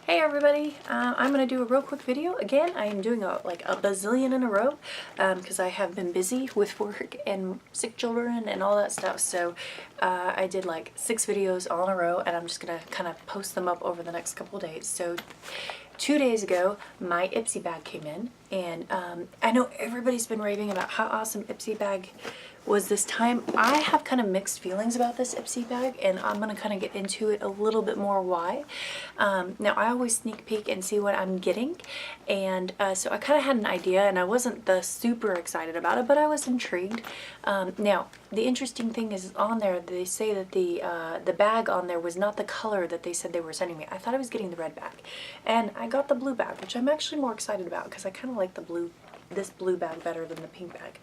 Hey everybody, I'm going to do a real quick video. Again, I am doing a bazillion in a row because I have been busy with work and sick children and all that stuff. So I did like 6 videos all in a row, and I'm just going to kind of post them up over the next couple of days. So 2 days ago, my Ipsy bag came in, and I know everybody's been raving about how awesome Ipsy bag was this time. I have kind of mixed feelings about this Ipsy bag, and I'm going to kind of get into it a little bit more why. Now, I always sneak peek and see what I'm getting, and so I kind of had an idea, and I wasn't the super excited about it, but I was intrigued. Now, the interesting thing is on there, they say that the bag on there was not the color that they said they were sending me. I thought I was getting the red bag, and I got the blue bag, which I'm actually more excited about because I kind of like this blue bag better than the pink bag.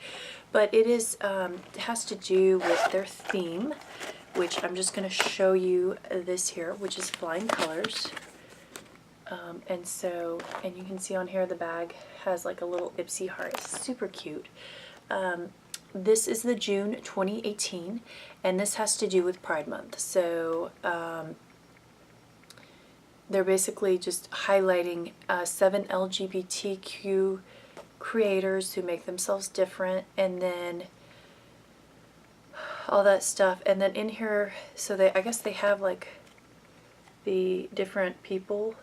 But it is it has to do with their theme, which I'm just going to show you this here, which is flying colors. And you can see on here the bag has like a little Ipsy heart. It's super cute. This is the June 2018, and this has to do with Pride Month. So they're basically just highlighting 7 LGBTQ creators who make themselves different, and then all that stuff. And then in here, so I guess they have like the different people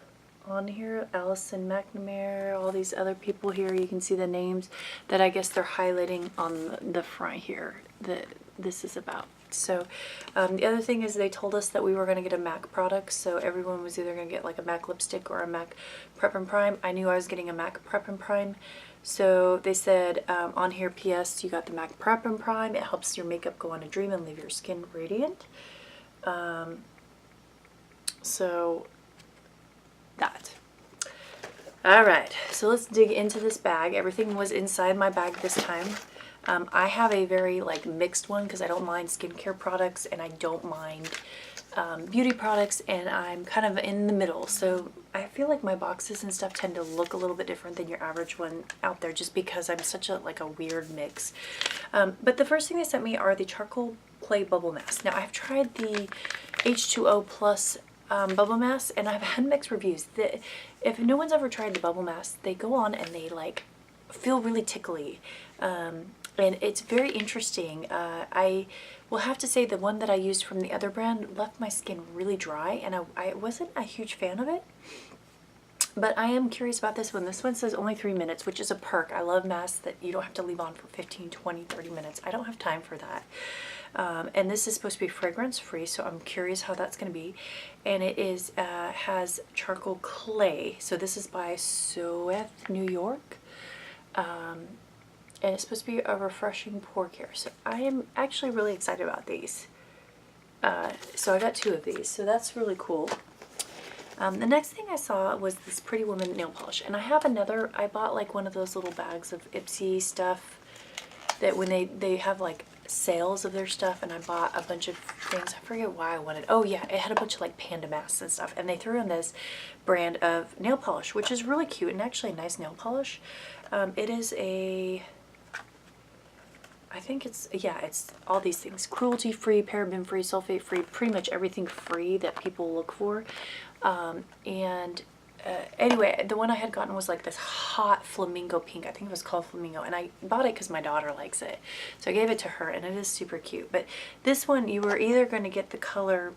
on here, Allison McNamara, all these other people here. You can see the names that I guess they're highlighting on the front here that this is about. So the other thing is they told us that we were going to get a MAC product, so everyone was either going to get like a MAC lipstick or a MAC Prep and Prime. I knew I was getting a MAC Prep and Prime, so they said on here, P.S. you got the MAC Prep and Prime. It helps your makeup go on a dream and leave your skin radiant. So that. Alright, so let's dig into this bag. Everything was inside my bag this time. I have a very mixed one because I don't mind skincare products and I don't mind beauty products, and I'm kind of in the middle. So I feel like my boxes and stuff tend to look a little bit different than your average one out there just because I'm such a weird mix. But the first thing they sent me are the charcoal clay bubble masks. Now I've tried the H2O plus bubble masks, and I've had mixed reviews. If no one's ever tried the bubble masks, they go on and they feel really tickly. And it's very interesting. I will have to say the one that I used from the other brand left my skin really dry, and I wasn't a huge fan of it. But I am curious about this one. This one says only 3 minutes, which is a perk. I love masks that you don't have to leave on for 15, 20, 30 minutes. I don't have time for that. And this is supposed to be fragrance free, so I'm curious how that's going to be. And it is has charcoal clay. So this is by Soeth, New York. And it's supposed to be a refreshing pore care. So I am actually really excited about these. So I got 2 of these, so that's really cool. The next thing I saw was this Pretty Woman nail polish, and I have another. I bought one of those little bags of Ipsy stuff that when they have sales of their stuff, and I bought a bunch of things. I forget why I wanted. Oh yeah, it had a bunch of panda masks and stuff, and they threw in this brand of nail polish, which is really cute and actually a nice nail polish. It is a, I think it's all these things. Cruelty-free, paraben-free, sulfate-free, pretty much everything free that people look for. Anyway, the one I had gotten was this hot flamingo pink. I think it was called flamingo, and I bought it because my daughter likes it. So I gave it to her, and it is super cute. But this one, you were either going to get the color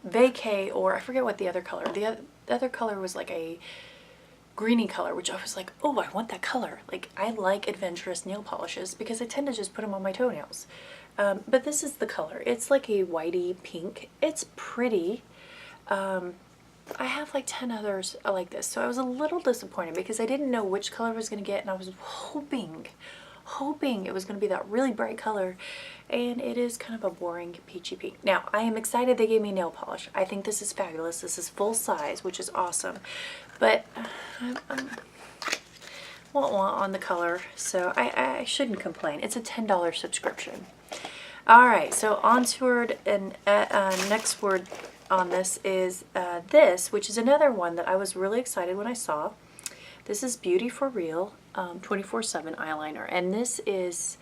Vacay, or I forget what the other color. The other color was a greeny color, which I was like, oh, I want that color. I like adventurous nail polishes because I tend to just put them on my toenails. But this is the color. It's like a whitey pink. It's pretty. I have 10 others like this, so I was a little disappointed because I didn't know which color I was going to get, and I was hoping it was going to be that really bright color, and it is kind of a boring peachy pink. Now, I am excited they gave me nail polish. I think this is fabulous. This is full size, which is awesome, but I'm won't want on the color, so I shouldn't complain. It's a $10 subscription. Alright, so onward, and next word on this is this, which is another one that I was really excited when I saw. This is Beauty for Real 24/7 eyeliner, and this is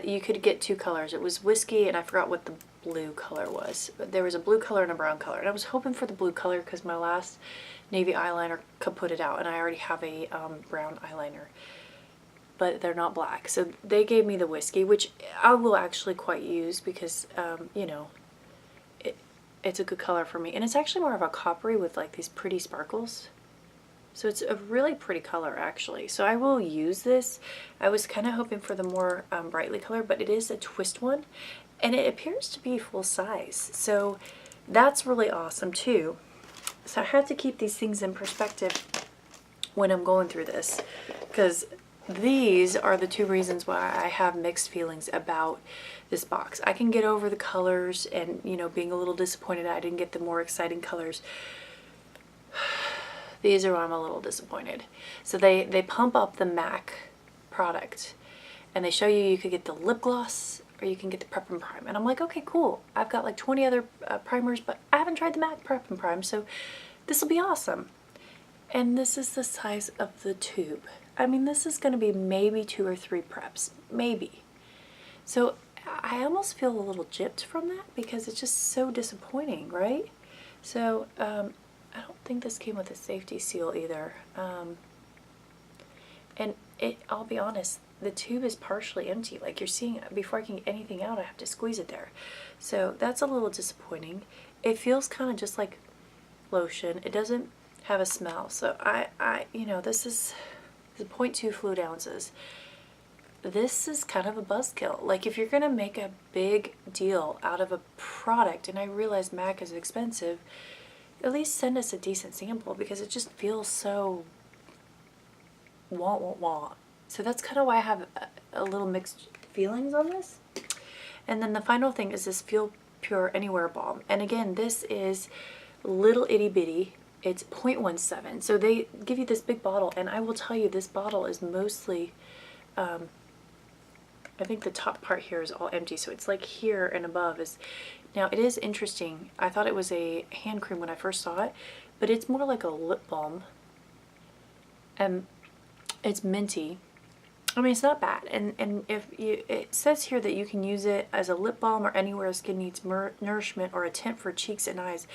you could get 2 colors. It was whiskey, and I forgot what blue color was. But there was a blue color and a brown color. And I was hoping for the blue color because my last navy eyeliner could put it out. And I already have a brown eyeliner. But they're not black. So they gave me the whiskey, which I will actually quite use because, you know, it's a good color for me. And it's actually more of a coppery with like these pretty sparkles. So it's a really pretty color actually. So I will use this. I was kind of hoping for the more brightly color, but it is a twist one. And it appears to be full size. So that's really awesome too. So I have to keep these things in perspective when I'm going through this. Because these are the two reasons why I have mixed feelings about this box. I can get over the colors and, you know, being a little disappointed I didn't get the more exciting colors. These are where I'm a little disappointed. So they pump up the MAC product and they show you could get the lip gloss or you can get the Prep and Prime. And I'm like, okay, cool. I've got like 20 other primers, but I haven't tried the MAC Prep and Prime, so this will be awesome. And this is the size of the tube. I mean, this is going to be maybe 2 or 3 preps, maybe. So I almost feel a little gypped from that because it's just so disappointing, right? So I don't think this came with a safety seal either. And I'll be honest, the tube is partially empty. Like you're seeing, before I can get anything out, I have to squeeze it there. So that's a little disappointing. It feels kind of just like lotion. It doesn't have a smell. So you know, this is 0.2 fluid ounces. This is kind of a buzzkill. Like if you're gonna make a big deal out of a product, and I realize MAC is expensive, at least send us a decent sample because it just feels so wah. So that's kind of why I have a little mixed feelings on this. And then the final thing is this Feel Pure Anywhere Balm. And again, this is little itty bitty. It's 0.17. So they give you this big bottle, and I will tell you this bottle is mostly, I think the top part here is all empty. So it's like here and above is, now it is interesting. I thought it was a hand cream when I first saw it, but it's more like a lip balm. And it's minty. I mean, it's not bad. And if you, it says here that you can use it as a lip balm or anywhere skin needs nourishment or a tint for cheeks and eyes.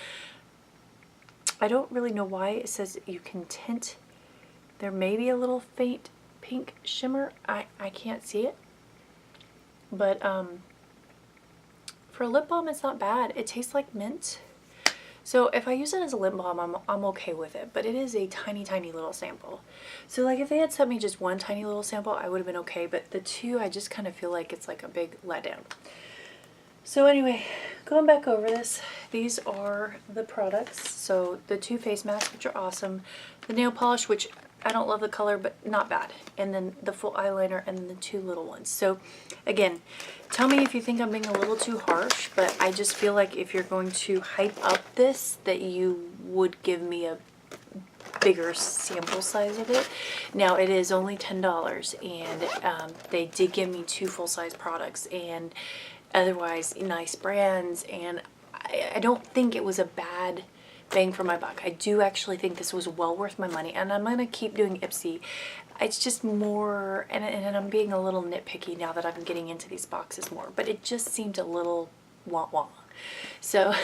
I don't really know why it says you can tint. There may be a little faint pink shimmer. I can't see it. But for a lip balm, it's not bad. It tastes like mint. So if I use it as a lip balm, I'm okay with it. But it is a tiny, tiny little sample. So like if they had sent me just one tiny little sample, I would have been okay. But the two, I just kind of feel like it's like a big letdown. So anyway, going back over this, these are the products. So the 2 face masks, which are awesome. The nail polish, which I don't love the color, but not bad. And then the full eyeliner and then the 2 little ones. So again, tell me if you think I'm being a little too harsh, but I just feel like if you're going to hype up this, that you would give me a bigger sample size of it. Now it is only $10 and they did give me 2 full-size products and otherwise nice brands, and I don't think it was a bad bang for my buck. I do actually think this was well worth my money, and I'm going to keep doing Ipsy. It's just more, and I'm being a little nitpicky now that I'm getting into these boxes more, but it just seemed a little wah-wah. So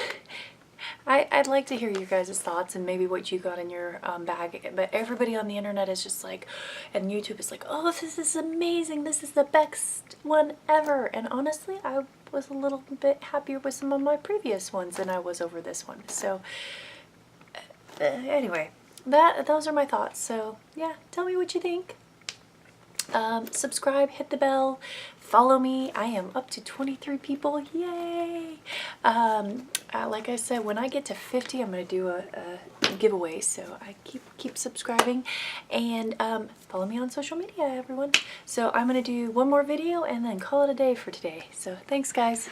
I'd like to hear your guys' thoughts and maybe what you got in your bag. But everybody on the internet is just like, and YouTube is like, oh, this is amazing. This is the best one ever. And honestly, I was a little bit happier with some of my previous ones than I was over this one. So anyway, those are my thoughts. So yeah, tell me what you think. Subscribe, hit the bell, follow me. I am up to 23 people. Yay! Like I said, when I get to 50, I'm going to do a giveaway. So I keep subscribing and follow me on social media, everyone. So I'm going to do one more video and then call it a day for today. So thanks, guys.